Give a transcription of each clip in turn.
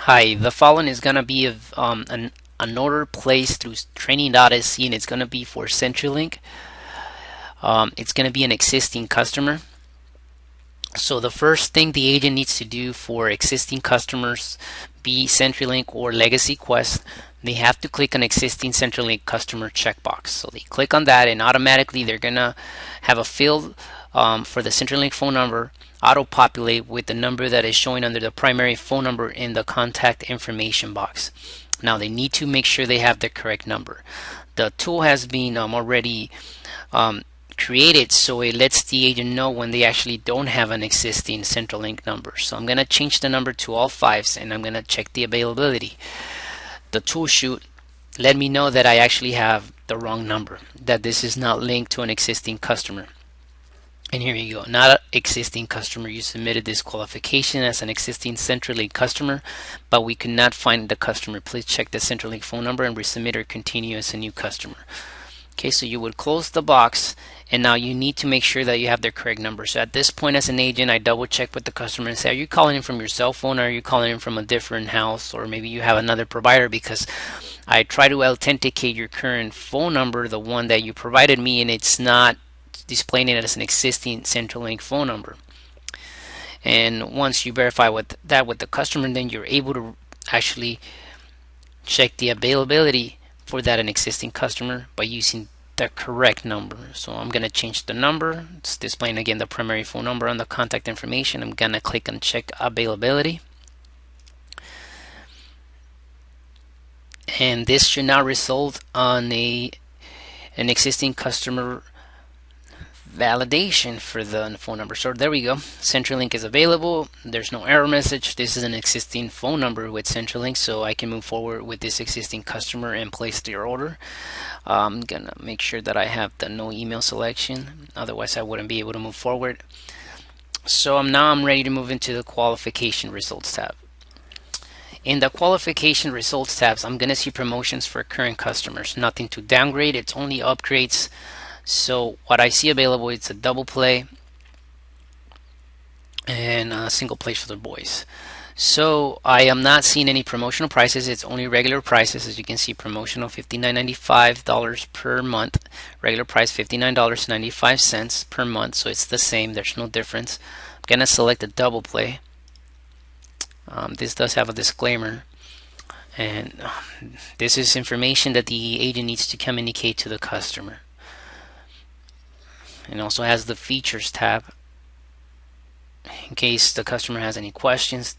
Hi, the following is going to be an order placed through Training.se, and it's going to be for CenturyLink. It's going to be an existing customer. So the first thing the agent needs to do for existing customers, be CenturyLink or Legacy Quest, they have to click on existing CenturyLink customer checkbox. So they click on that, and automatically they're going to have a field for the CenturyLink phone number auto-populate with the number that is showing under the primary phone number in the contact information box. Now they need to make sure they have the correct number. The tool has been already created, so it lets the agent know when they actually don't have an existing CenturyLink number. So I'm going to change the number to all fives, and I'm going to check the availability. The tool should let me know that I actually have the wrong number, that this is not linked to an existing customer. And here you go, not an existing customer. You submitted this qualification as an existing CenturyLink customer, but we could not find the customer. Please check the CenturyLink phone number and resubmit or continue as a new customer. Okay, so you would close the box, and now you need to make sure that you have the correct number. So at this point, as an agent, I double check with the customer and say, are you calling in from your cell phone, or are you calling in from a different house, or maybe you have another provider? Because I try to authenticate your current phone number, the one that you provided me, and it's not displaying it as an existing CenturyLink phone number. And once you verify with the customer, then you're able to actually check the availability for that an existing customer by using the correct number. So I'm going to change the number. It's displaying again the primary phone number on the contact information. I'm going to click on check availability. And this should now result on an existing customer validation for the phone number. So there we go. CenturyLink is available. There's no error message. This is an existing phone number with CenturyLink, so I can move forward with this existing customer and place their order. I'm gonna make sure that I have the no email selection, otherwise I wouldn't be able to move forward. So now I'm ready to move into the qualification results tab. In the qualification results tabs, I'm gonna see promotions for current customers. Nothing to downgrade, it's only upgrades. So what I see available is a double play and a single play for the boys. So I am not seeing any promotional prices. It's only regular prices. As you can see, promotional $59.95 per month, regular price $59.95 per month. So it's the same, there's no difference. I'm gonna select a double play. This does have a disclaimer, and this is information that the agent needs to communicate to the customer. And also has the features tab in case the customer has any questions.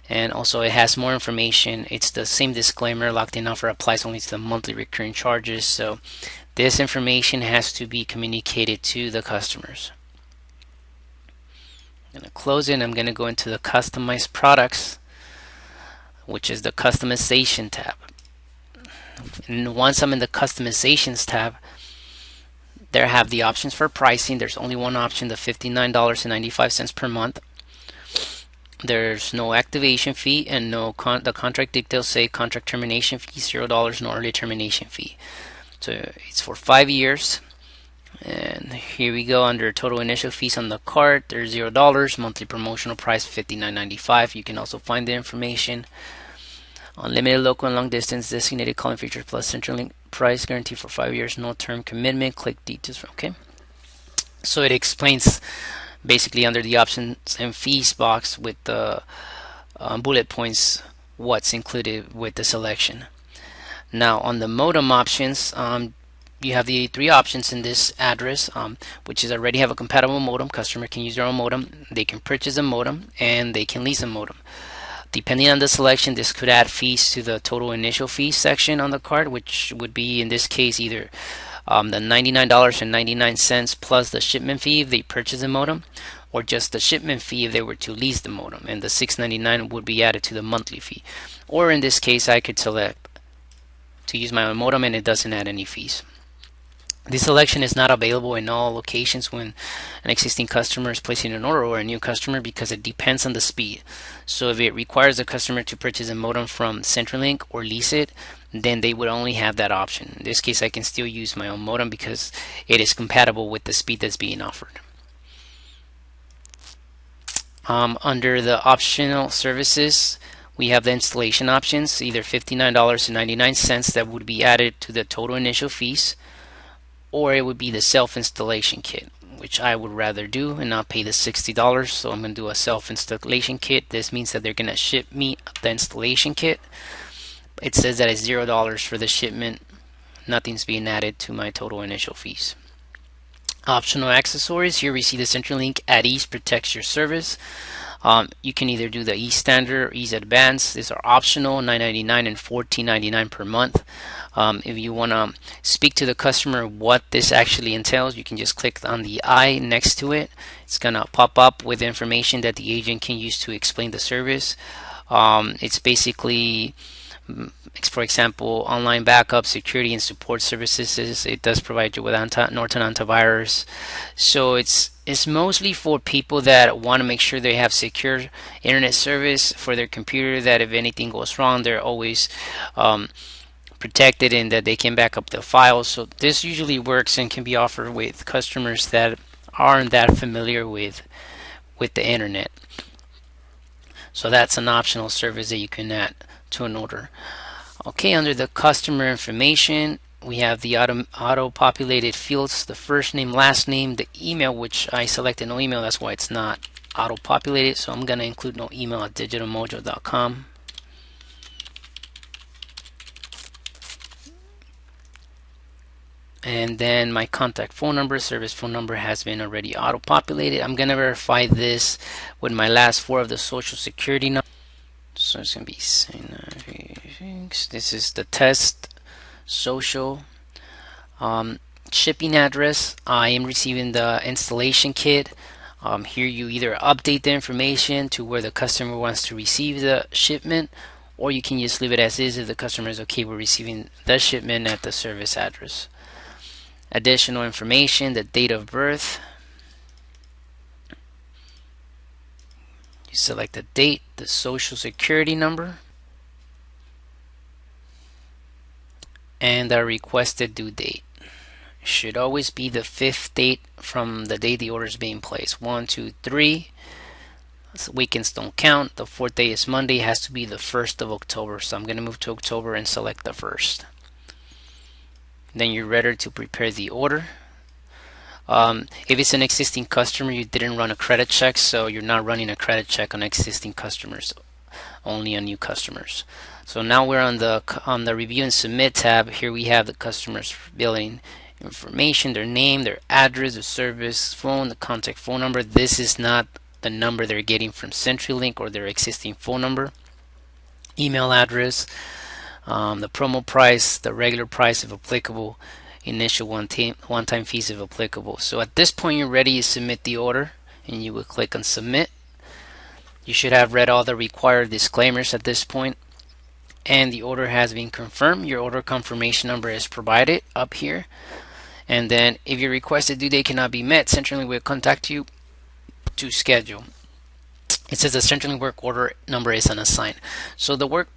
And also it has more information. It's the same disclaimer, locked in offer applies only to the monthly recurring charges. So this information has to be communicated to the customers. I'm going to close it, and I'm going to go into the customized products, which is the customization tab. And once I'm in the customizations tab, there have the options for pricing. There's only one option, the $59.95 per month. There's no activation fee, and the contract details say contract termination fee $0, no early termination fee. So it's for 5 years. And here we go, under total initial fees on the card, there's $0, monthly promotional price $59.95. You can also find the information. Unlimited local and long distance designated calling features plus CenturyLink price guarantee for 5 years, no term commitment. Click details. Okay, so it explains basically under the options and fees box with the bullet points what's included with the selection. Now on the modem options, you have the three options in this address, which is already have a compatible modem. Customer can use their own modem, they can purchase a modem, and they can lease a modem. Depending on the selection, this could add fees to the total initial fees section on the card, which would be in this case either the $99.99 plus the shipment fee if they purchase a modem, or just the shipment fee if they were to lease the modem, and the $6.99 would be added to the monthly fee. Or in this case, I could select to use my own modem and it doesn't add any fees. This selection is not available in all locations when an existing customer is placing an order or a new customer, because it depends on the speed. So if it requires a customer to purchase a modem from CenturyLink or lease it, then they would only have that option. In this case, I can still use my own modem because it is compatible with the speed that's being offered. Under the optional services, We have the installation options, either $59.99 that would be added to the total initial fees, or it would be the self-installation kit, which I would rather do and not pay the $60. So I'm going to do a self-installation kit. This means that they're going to ship me the installation kit. It says that it's $0 for the shipment. Nothing's being added to my total initial fees. Optional accessories. Here we see the CenturyLink at Ease protects your service. You can either do the Ease Standard or Ease Advanced. These are optional, $9.99 and $14.99 per month. If you want to speak to the customer what this actually entails, you can just click on the I next to it. It's going to pop up with information that the agent can use to explain the service. It's basically, for example, online backup, security, and support services. It does provide you with Norton antivirus. So it's mostly for people that want to make sure they have secure internet service for their computer, that if anything goes wrong, they're always protected and that they can back up the files. So this usually works and can be offered with customers that aren't that familiar with the internet. So that's an optional service that you can add to an order. Okay, under the customer information, we have the auto-populated fields, the first name, last name, the email, which I selected no email, that's why it's not auto-populated. So I'm going to include no email at digitalmojo.com. And then my contact phone number, service phone number has been already auto-populated. I'm going to verify this with my last four of the social security number. So it's going to be, this is the test social. Shipping address, I am receiving the installation kit. Here you either update the information to where the customer wants to receive the shipment, or you can just leave it as is if the customer is okay with receiving the shipment at the service address. Additional information, the date of birth. You select the date, the social security number, and the requested due date. Should always be the 5th date from the day the order is being placed. 1, 2, 3. So weekends don't count. The 4th day is Monday. It has to be the 1st of October. So I'm going to move to October and select the 1st. Then you're ready to prepare the order. If it's an existing customer, you didn't run a credit check, so you're not running a credit check on existing customers, only on new customers. So now we're on the review and submit tab. Here we have the customer's billing information, their name, their address, the service phone, the contact phone number. This is not the number they're getting from CenturyLink or their existing phone number. Email address, the promo price, the regular price if applicable, initial one-time fees if applicable. So at this point you're ready to submit the order, and you will click on submit. You should have read all the required disclaimers at this point, and the order has been confirmed. Your order confirmation number is provided up here, and then if your requested due date cannot be met, CenturyLink will contact you to schedule. It says the CenturyLink work order number is unassigned. So the work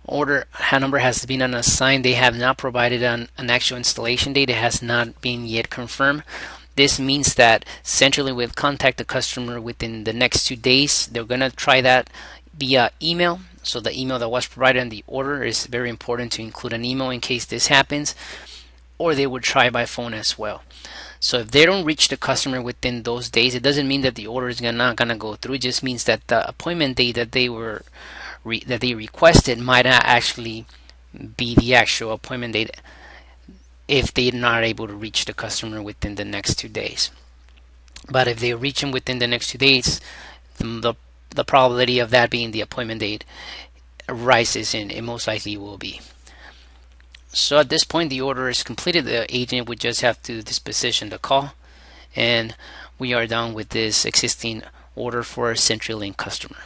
order number has been unassigned. They have not provided an actual installation date. It has not been yet confirmed. This means that CenturyLink will contact the customer within the next 2 days. They're going to try that via email. So the email that was provided in the order is very important to include an email in case this happens, or they would try by phone as well. So if they don't reach the customer within those days, it doesn't mean that the order is not going to go through. It just means that the appointment date that they requested might not actually be the actual appointment date if they're not able to reach the customer within the next 2 days. But if they reach them within the next 2 days, the probability of that being the appointment date rises, and it most likely will be. So at this point the order is completed. The agent would just have to disposition the call, and we are done with this existing order for a CenturyLink customer.